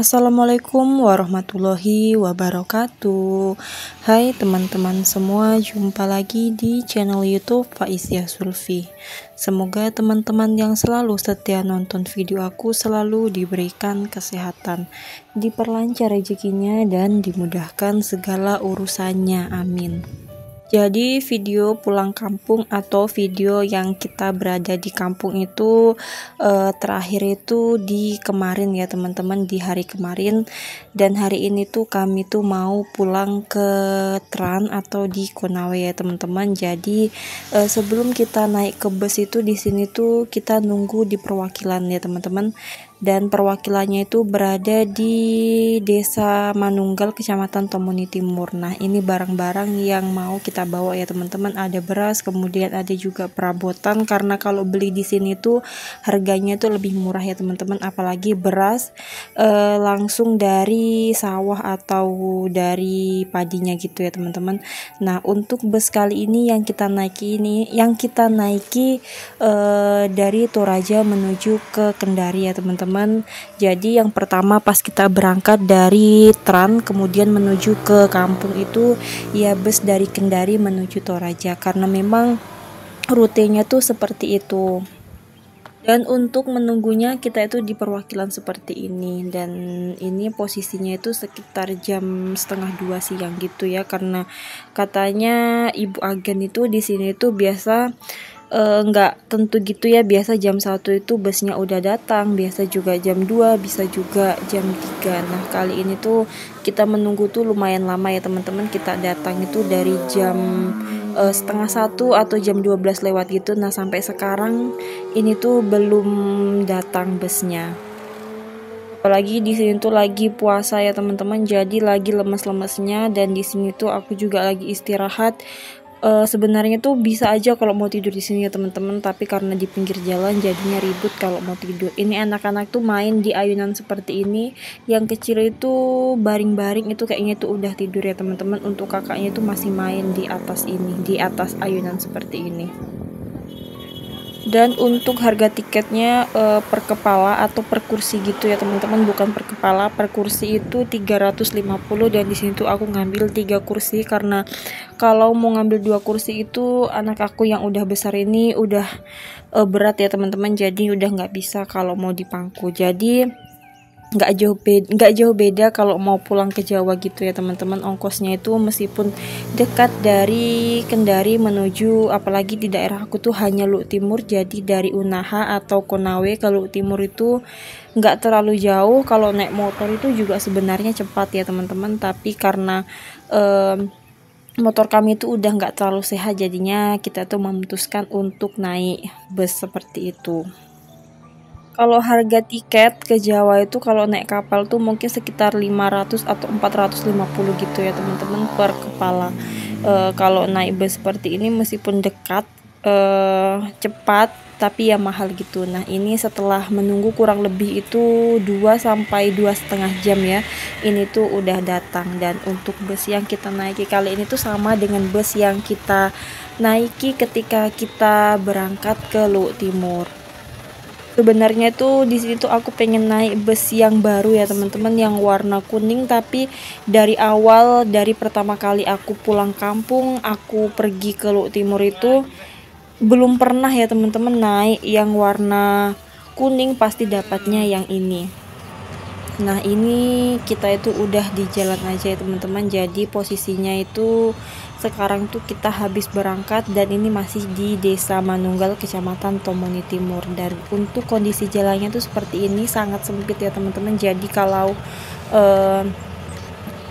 Assalamualaikum warahmatullahi wabarakatuh. Hai teman-teman semua, jumpa lagi di channel YouTube Faiziah Sulfi. Semoga teman-teman yang selalu setia nonton video aku selalu diberikan kesehatan, diperlancar rezekinya dan dimudahkan segala urusannya. Amin. Jadi video pulang kampung atau video yang kita berada di kampung itu terakhir itu di kemarin ya teman-teman, di hari kemarin, dan hari ini tuh kami tuh mau pulang ke Tran atau di Konawe ya teman-teman. Jadi sebelum kita naik ke bus itu di sini tuh kita nunggu di perwakilan ya teman-teman, dan perwakilannya itu berada di Desa Manunggal, Kecamatan Tomoni Timur. Nah, ini barang-barang yang mau kita bawa ya teman-teman. Ada beras, kemudian ada juga perabotan, karena kalau beli di sini tuh harganya tuh lebih murah ya teman-teman, apalagi beras langsung dari sawah atau dari padinya gitu ya teman-teman. Nah, untuk bus kali ini yang kita naiki dari Toraja menuju ke Kendari ya teman-teman. Jadi yang pertama pas kita berangkat dari Tran kemudian menuju ke kampung itu ya bus dari Kendari menuju Toraja, karena memang rutenya tuh seperti itu. Dan untuk menunggunya kita itu di perwakilan seperti ini, dan ini posisinya itu sekitar jam setengah 2 siang gitu ya, karena katanya Ibu Agen itu di sini tuh biasa nggak tentu gitu ya, biasa jam 1 itu busnya udah datang, biasa juga jam 2, bisa juga jam 3. Nah, kali ini tuh kita menunggu tuh lumayan lama ya teman-teman. Kita datang itu dari jam setengah 1 atau jam 12 lewat gitu. Nah, sampai sekarang ini tuh belum datang busnya. Apalagi di sini tuh lagi puasa ya teman-teman, jadi lagi lemes-lemesnya, dan di sini tuh aku juga lagi istirahat. Sebenarnya tuh bisa aja kalau mau tidur di sini ya teman-teman, tapi karena di pinggir jalan jadinya ribut kalau mau tidur. Ini anak-anak tuh main di ayunan seperti ini, yang kecil itu baring-baring itu kayaknya tuh udah tidur ya teman-teman. Untuk kakaknya itu masih main di atas ini, di atas ayunan seperti ini. Dan untuk harga tiketnya per kepala atau per kursi gitu ya teman-teman, bukan per kepala, per kursi itu 350. Dan di sini tuh aku ngambil 3 kursi, karena kalau mau ngambil 2 kursi itu anak aku yang udah besar ini udah berat ya teman-teman, jadi udah nggak bisa kalau mau dipangku. Jadi nggak jauh beda kalau mau pulang ke Jawa gitu ya teman-teman. Ongkosnya itu meskipun dekat dari Kendari menuju, apalagi di daerah aku tuh hanya Luk Timur, jadi dari Unaha atau Konawe ke Luk Timur itu nggak terlalu jauh. Kalau naik motor itu juga sebenarnya cepat ya teman-teman, tapi karena motor kami itu udah nggak terlalu sehat, jadinya kita tuh memutuskan untuk naik bus seperti itu. Kalau harga tiket ke Jawa itu kalau naik kapal tuh mungkin sekitar 500 atau 450 gitu ya teman-teman per kepala. Kalau naik bus seperti ini meskipun dekat, cepat, tapi ya mahal gitu. Nah, ini setelah menunggu kurang lebih itu 2 sampai 2,5 jam ya, ini tuh udah datang. Dan untuk bus yang kita naiki kali ini tuh sama dengan bus yang kita naiki ketika kita berangkat ke Luk Timur. Sebenarnya tuh di sini tuh aku pengen naik bus yang baru ya teman-teman, yang warna kuning, tapi dari awal, dari pertama kali aku pulang kampung, aku pergi ke Luk Timur itu belum pernah ya teman-teman naik yang warna kuning, pasti dapatnya yang ini. Nah, ini kita itu udah di jalan aja ya teman-teman. Jadi posisinya itu sekarang tuh kita habis berangkat, dan ini masih di Desa Manunggal, Kecamatan Tomoni Timur. Dan untuk kondisi jalannya tuh seperti ini, sangat sempit ya teman-teman. Jadi kalau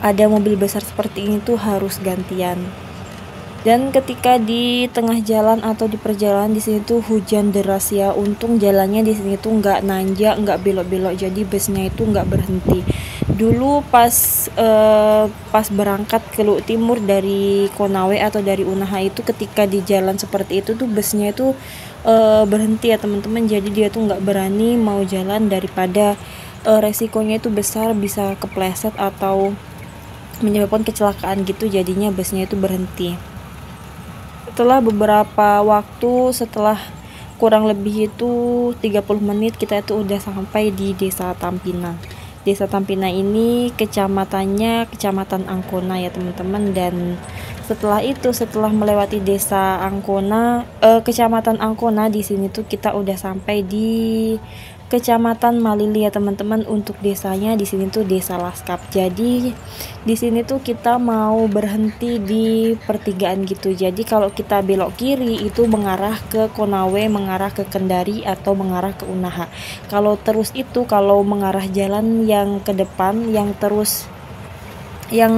ada mobil besar seperti ini tuh harus gantian. Dan ketika di tengah jalan atau di perjalanan di sini tuh hujan deras ya. Untung jalannya di sini tuh nggak nanjak, nggak belok-belok, jadi busnya itu nggak berhenti. Dulu pas berangkat ke Luk Timur dari Konawe atau dari Unaha itu, ketika di jalan seperti itu tuh busnya itu berhenti ya teman-teman. Jadi dia tuh nggak berani mau jalan, daripada resikonya itu besar, bisa kepleset atau menyebabkan kecelakaan gitu, jadinya busnya itu berhenti. Setelah beberapa waktu, setelah kurang lebih itu 30 menit, kita itu udah sampai di Desa Tampinang. Desa Tampina ini kecamatannya Kecamatan Angkona ya teman-teman. Dan setelah melewati Desa Angkona, Kecamatan Angkona, di sini tuh kita udah sampai di Kecamatan Malili ya teman-teman. Untuk desanya di sini tuh Desa Laskap. Jadi di sini tuh kita mau berhenti di pertigaan gitu. Jadi kalau kita belok kiri itu mengarah ke Konawe, mengarah ke Kendari atau mengarah ke Unaha. Kalau mengarah jalan yang ke depan yang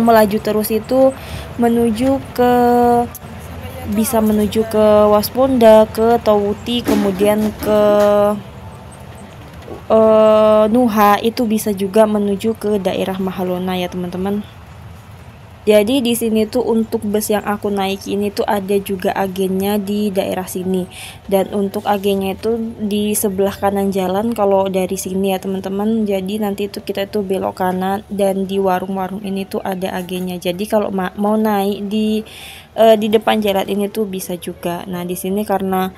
melaju terus itu bisa menuju ke Wasponda, ke Towuti, kemudian ke Nuha, itu bisa juga menuju ke daerah Mahalona ya teman-teman. Jadi di sini tuh untuk bus yang aku naiki ini tuh ada juga agennya di daerah sini. Dan untuk agennya itu di sebelah kanan jalan kalau dari sini ya teman-teman. Jadi nanti itu kita tuh belok kanan dan di warung-warung ini tuh ada agennya. Jadi kalau mau naik di depan jalan ini tuh bisa juga. Nah, di sini karena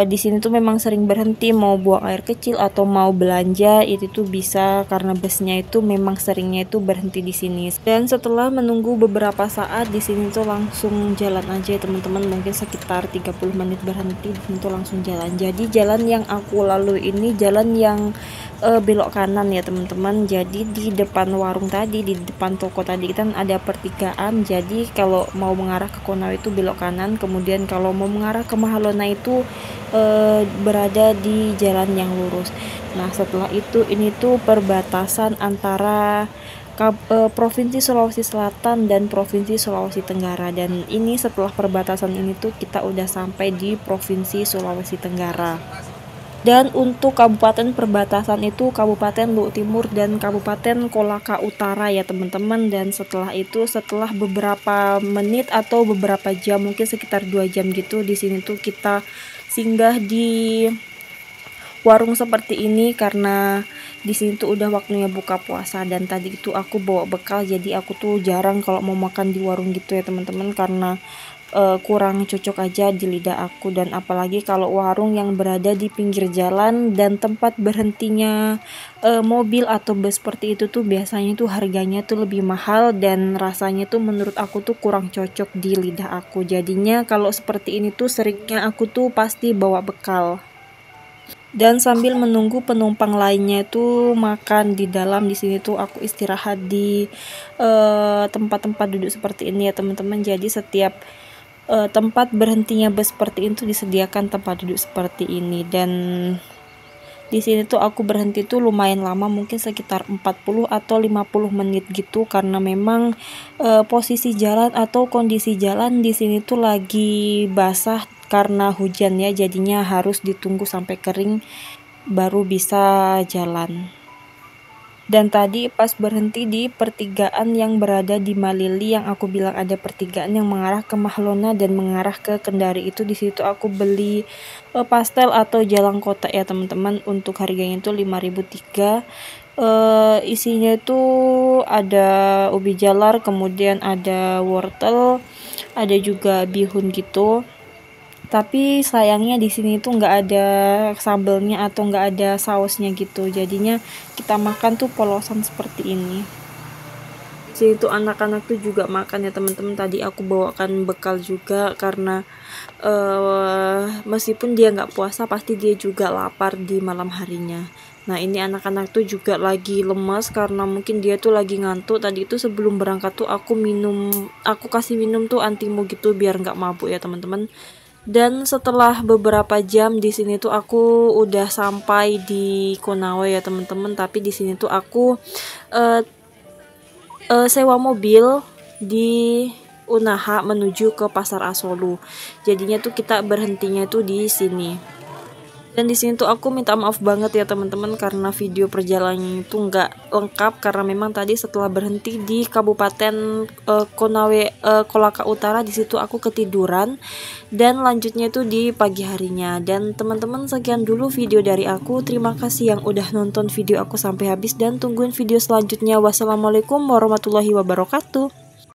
di sini tuh memang sering berhenti mau buang air kecil atau mau belanja, itu tuh bisa karena busnya itu memang seringnya itu berhenti di sini. Dan setelah menunggu beberapa saat di sini tuh langsung jalan aja ya teman-teman, mungkin sekitar 30 menit berhenti itu langsung jalan. Jadi jalan yang aku lalui ini jalan yang belok kanan ya teman-teman. Jadi di depan warung tadi, di depan toko tadi kan ada pertigaan. Jadi kalau mau mengarah ke Konawe itu belok kanan, kemudian kalau mau mengarah ke Mahalona itu berada di jalan yang lurus. Nah, setelah itu ini tuh perbatasan antara Provinsi Sulawesi Selatan dan Provinsi Sulawesi Tenggara. Dan ini setelah perbatasan ini tuh kita udah sampai di Provinsi Sulawesi Tenggara. Dan untuk kabupaten perbatasan itu Kabupaten Luwu Timur dan Kabupaten Kolaka Utara ya teman-teman. Dan setelah beberapa menit atau beberapa jam, mungkin sekitar 2 jam gitu, di sini tuh kita singgah di warung seperti ini karena di sini tuh udah waktunya buka puasa. Dan tadi itu aku bawa bekal, jadi aku tuh jarang kalau mau makan di warung gitu ya teman-teman, karena kurang cocok aja di lidah aku. Dan apalagi kalau warung yang berada di pinggir jalan dan tempat berhentinya mobil atau bus seperti itu tuh biasanya tuh harganya tuh lebih mahal dan rasanya tuh menurut aku tuh kurang cocok di lidah aku. Jadinya kalau seperti ini tuh seringnya aku tuh pasti bawa bekal. Dan sambil menunggu penumpang lainnya itu makan di dalam, di sini tuh aku istirahat di tempat-tempat duduk seperti ini ya teman-teman. Jadi setiap tempat berhentinya bus seperti itu disediakan tempat duduk seperti ini. Dan di sini tuh aku berhenti tuh lumayan lama, mungkin sekitar 40 atau 50 menit gitu, karena memang posisi jalan atau kondisi jalan di sini tuh lagi basah karena hujan ya, jadinya harus ditunggu sampai kering baru bisa jalan. Dan tadi pas berhenti di pertigaan yang berada di Malili, yang aku bilang ada pertigaan yang mengarah ke Mahalona dan mengarah ke Kendari, itu di situ aku beli pastel atau jalang kotak ya teman-teman. Untuk harganya itu 5.003. Isinya itu ada ubi jalar, kemudian ada wortel, ada juga bihun gitu. Tapi sayangnya di sini tuh nggak ada sambelnya atau nggak ada sausnya gitu, jadinya kita makan tuh polosan seperti ini. Sini tuh anak-anak tuh juga makan ya teman-teman. Tadi aku bawakan bekal juga karena meskipun dia nggak puasa pasti dia juga lapar di malam harinya. Nah, ini anak-anak tuh juga lagi lemas karena mungkin dia tuh lagi ngantuk. Tadi itu sebelum berangkat tuh aku kasih minum tuh antimo gitu biar nggak mabuk ya teman-teman. Dan setelah beberapa jam di sini tuh aku udah sampai di Konawe ya teman-teman. Tapi di sini tuh aku sewa mobil di Unaha menuju ke Pasar Asolu. Jadinya tuh kita berhentinya tuh di sini. Dan di sini tuh aku minta maaf banget ya teman-teman karena video perjalanan itu nggak lengkap karena memang tadi setelah berhenti di Kabupaten Konawe Kolaka Utara, di situ aku ketiduran dan lanjutnya itu di pagi harinya. Dan teman-teman, sekian dulu video dari aku. Terima kasih yang udah nonton video aku sampai habis dan tungguin video selanjutnya. Wassalamualaikum warahmatullahi wabarakatuh.